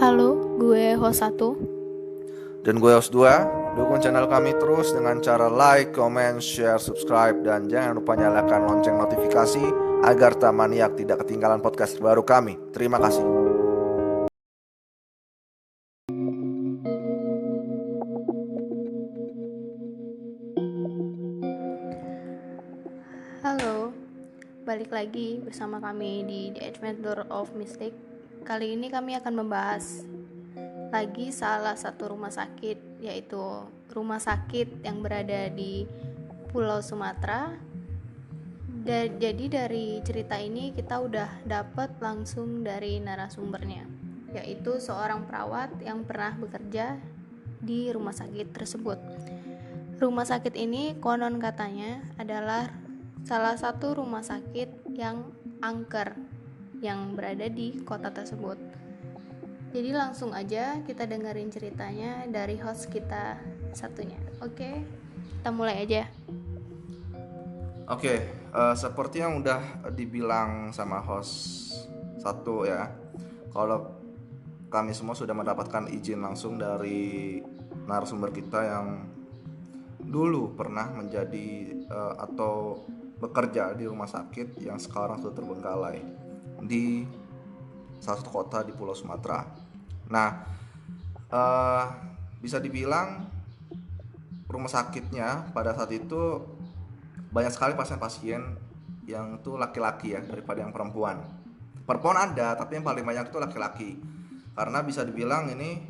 Halo, gue host 1. Dan gue host 2. Dukung channel kami terus dengan cara like, comment, share, subscribe, dan jangan lupa nyalakan lonceng notifikasi agar Tamaniak tidak ketinggalan podcast baru kami. Terima kasih. Halo, balik lagi bersama kami di The Adventure of Mistake. Kali ini kami akan membahas lagi salah satu rumah sakit, yaitu rumah sakit yang berada di Pulau Sumatera. Jadi dari cerita ini kita udah dapat langsung dari narasumbernya, yaitu seorang perawat yang pernah bekerja di rumah sakit tersebut. Rumah sakit ini konon katanya adalah salah satu rumah sakit yang angker yang berada di kota tersebut. Jadi langsung aja kita dengerin ceritanya dari host kita satunya. Oke, kita mulai aja. Oke, seperti yang udah dibilang sama host 1 ya, kalau kami semua sudah mendapatkan izin langsung dari narasumber kita yang dulu pernah menjadi atau bekerja di rumah sakit yang sekarang sudah terbengkalai di salah satu kota di Pulau Sumatera. Nah, bisa dibilang rumah sakitnya pada saat itu banyak sekali pasien-pasien yang tuh laki-laki ya daripada yang perempuan. Perempuan ada, tapi yang paling banyak itu laki-laki. Karena bisa dibilang ini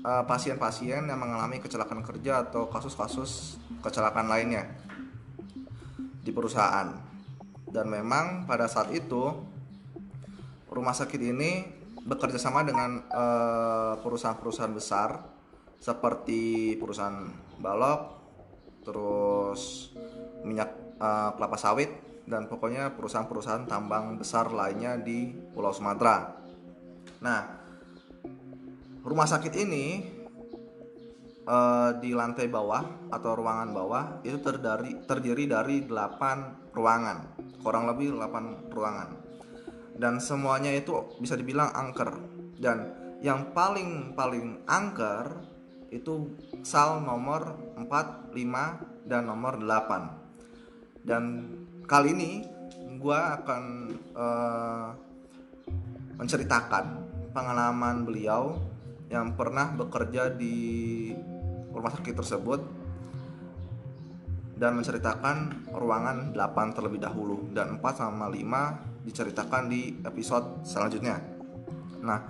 pasien-pasien yang mengalami kecelakaan kerja atau kasus-kasus kecelakaan lainnya di perusahaan. Dan memang pada saat itu rumah sakit ini bekerja sama dengan perusahaan-perusahaan besar seperti perusahaan balok, terus minyak kelapa sawit, dan pokoknya perusahaan-perusahaan tambang besar lainnya di Pulau Sumatera. Nah, rumah sakit ini di lantai bawah atau ruangan bawah itu terdiri dari 8 ruangan, kurang lebih 8 ruangan, dan semuanya itu bisa dibilang angker. Dan yang paling angker itu sal nomor 4, 5, dan nomor 8. Dan kali ini gue akan menceritakan pengalaman beliau yang pernah bekerja di rumah sakit tersebut dan menceritakan ruangan 8 terlebih dahulu, dan 4 sama 5 diceritakan di episode selanjutnya. Nah,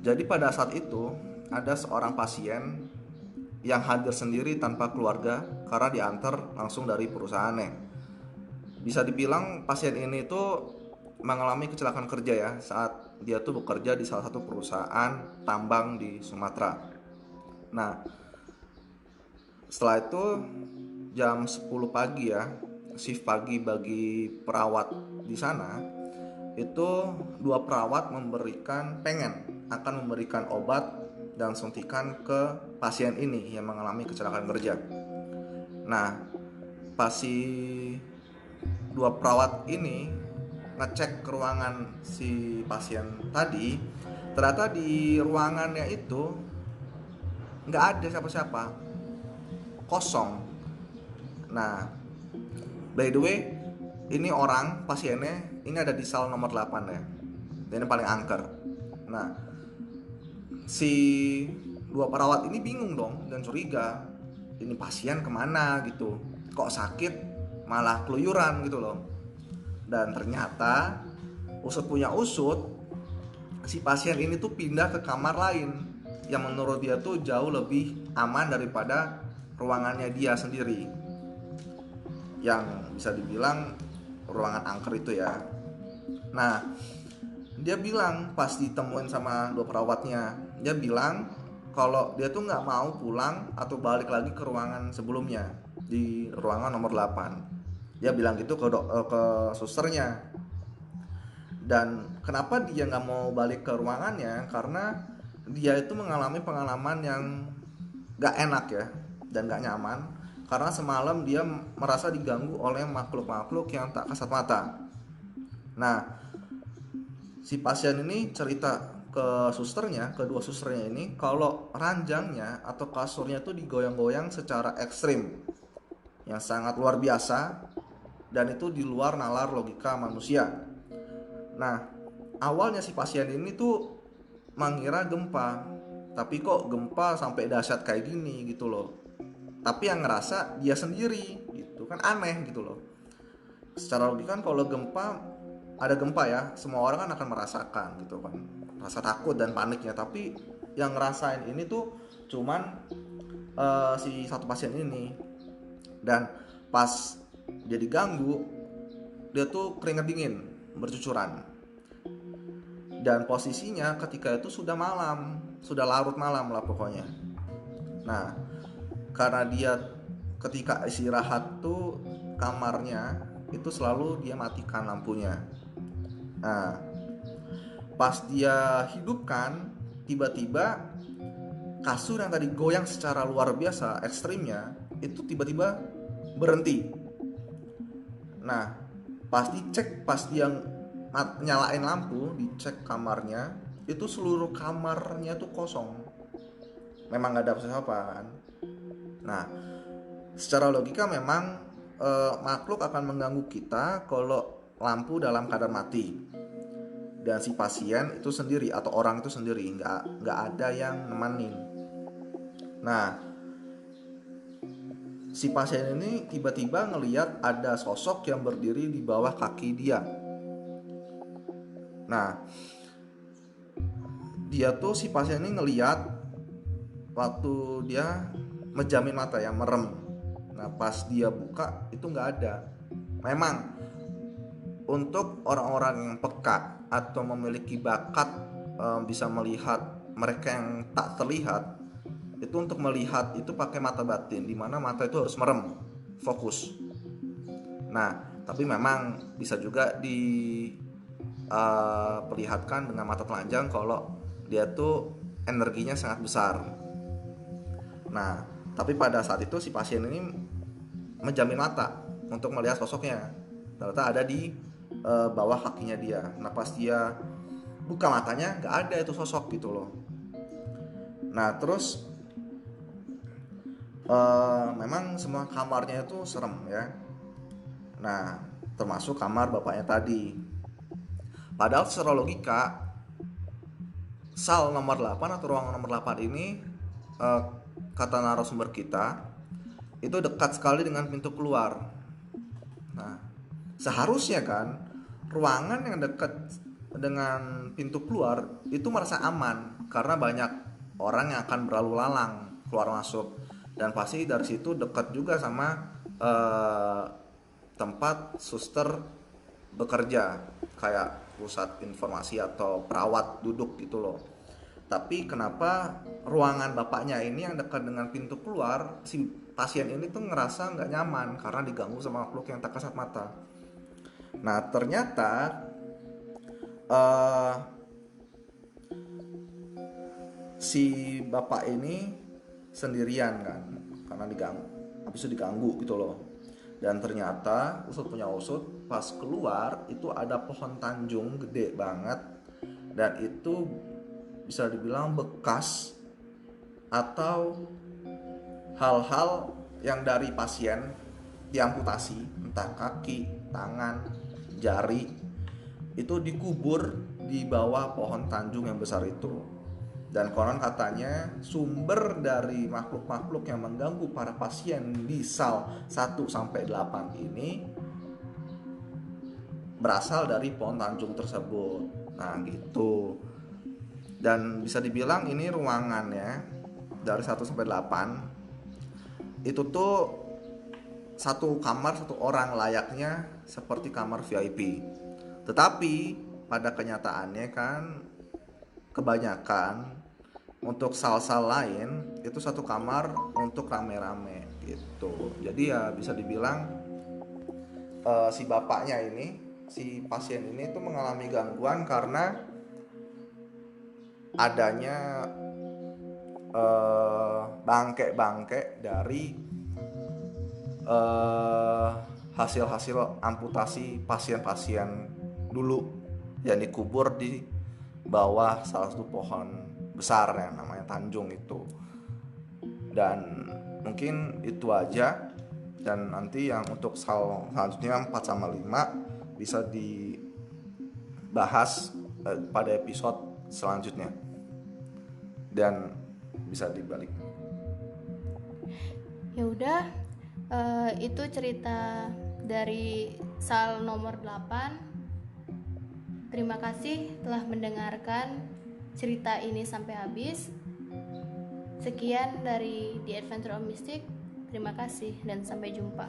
jadi pada saat itu ada seorang pasien yang hadir sendiri tanpa keluarga karena diantar langsung dari perusahaannya. Bisa dibilang pasien ini tuh mengalami kecelakaan kerja ya saat dia tuh bekerja di salah satu perusahaan tambang di Sumatera. Nah, setelah itu jam 10 pagi ya, shift pagi bagi perawat di sana, itu 2 perawat akan memberikan obat dan suntikan ke pasien ini yang mengalami kecelakaan kerja. Nah, pas si 2 perawat ini ngecek ke ruangan si pasien tadi, ternyata di ruangannya itu nggak ada siapa-siapa, kosong. Nah, by the way, ini orang pasiennya ini ada di sal nomor 8 ya, dan ini paling angker. Nah, si 2 perawat ini bingung dong dan curiga, ini pasien kemana gitu, kok sakit malah keluyuran gitu loh. Dan ternyata usut punya usut, si pasien ini tuh pindah ke kamar lain yang menurut dia tuh jauh lebih aman daripada ruangannya dia sendiri, yang bisa dibilang ruangan angker itu ya. Nah, dia bilang pas ditemuin sama 2 perawatnya, dia bilang kalau dia tuh nggak mau pulang atau balik lagi ke ruangan sebelumnya di ruangan nomor 8. Dia bilang gitu ke susternya. Dan kenapa dia nggak mau balik ke ruangannya? Karena dia itu mengalami pengalaman yang nggak enak ya dan nggak nyaman, karena semalam dia merasa diganggu oleh makhluk-makhluk yang tak kasat mata. Nah, si pasien ini cerita ke susternya, kedua susternya ini, kalau ranjangnya atau kasurnya tuh digoyang-goyang secara ekstrim, yang sangat luar biasa, dan itu di luar nalar logika manusia. Nah, awalnya si pasien ini tuh mengira gempa, tapi kok gempa sampai dahsyat kayak gini gitu loh. Tapi yang ngerasa dia sendiri gitu kan, aneh gitu loh. Secara logika kan kalau ada gempa ya, semua orang kan akan merasakan gitu kan, rasa takut dan paniknya. Tapi yang ngerasain ini tuh cuman si satu pasien ini. Dan pas dia diganggu, dia tuh keringet dingin bercucuran, dan posisinya ketika itu sudah malam, sudah larut malam lah pokoknya. Nah, karena dia ketika istirahat tuh kamarnya itu selalu dia matikan lampunya. Nah, pas dia hidupkan, tiba-tiba kasur yang tadi goyang secara luar biasa ekstrimnya itu tiba-tiba berhenti. Nah, pas dicek, pas dia nyalain lampu, dicek kamarnya, itu seluruh kamarnya tuh kosong. Memang gak ada siapa kan. Nah, secara logika memang makhluk akan mengganggu kita kalau lampu dalam keadaan mati. Dan si pasien itu sendiri atau orang itu sendiri, nggak ada yang nemenin. Nah, si pasien ini tiba-tiba ngelihat ada sosok yang berdiri di bawah kaki dia. Nah, dia tuh si pasien ini ngelihat waktu dia menjamin mata ya, merem. Nah, pas dia buka itu nggak ada. Memang untuk orang-orang yang peka atau memiliki bakat bisa melihat mereka yang tak terlihat, itu untuk melihat itu pakai mata batin, dimana mata itu harus merem, fokus. Nah, tapi memang bisa juga diperlihatkan dengan mata telanjang kalau dia tuh energinya sangat besar. Nah, tapi pada saat itu si pasien ini menjamin mata untuk melihat sosoknya. Ternyata ada di bawah kakinya dia. Nah, pas dia buka matanya nggak ada itu sosok gitu loh. Nah, terus memang semua kamarnya itu serem ya. Nah, termasuk kamar bapaknya tadi. Padahal secara logika sal nomor 8 atau ruangan nomor 8 ini, kata narasumber kita, itu dekat sekali dengan pintu keluar. Nah, seharusnya kan ruangan yang dekat dengan pintu keluar itu merasa aman karena banyak orang yang akan berlalu lalang keluar masuk, dan pasti dari situ dekat juga sama tempat suster bekerja, kayak pusat informasi atau perawat duduk gitu loh. Tapi kenapa ruangan bapaknya ini yang dekat dengan pintu keluar, si pasien ini tuh ngerasa nggak nyaman karena diganggu sama makhluk yang tak kasat mata. Nah, ternyata si bapak ini sendirian kan, karena habis itu diganggu gitu loh. Dan ternyata usut punya usut, pas keluar itu ada pohon tanjung gede banget, dan itu bisa dibilang bekas atau hal-hal yang dari pasien diamputasi, entah kaki, tangan, jari, itu dikubur di bawah pohon tanjung yang besar itu. Dan konon katanya sumber dari makhluk-makhluk yang mengganggu para pasien di sal 1-8 ini berasal dari pohon tanjung tersebut. Nah gitu. Dan bisa dibilang ini ruangannya dari 1-8 itu tuh satu kamar satu orang, layaknya seperti kamar VIP. Tetapi pada kenyataannya kan kebanyakan untuk sal-sal lain itu satu kamar untuk rame-rame gitu. Jadi ya bisa dibilang si bapaknya ini, si pasien ini tuh mengalami gangguan karena adanya bangke-bangke dari hasil-hasil amputasi pasien-pasien dulu yang dikubur di bawah salah satu pohon besar yang namanya Tanjung itu. Dan mungkin itu aja, dan nanti yang untuk selanjutnya 4 sama 5 bisa dibahas pada episode selanjutnya dan bisa dibalik. Ya udah, itu cerita dari Sal nomor 8. Terima kasih telah mendengarkan cerita ini sampai habis. Sekian dari The Adventure of Mystic. Terima kasih dan sampai jumpa.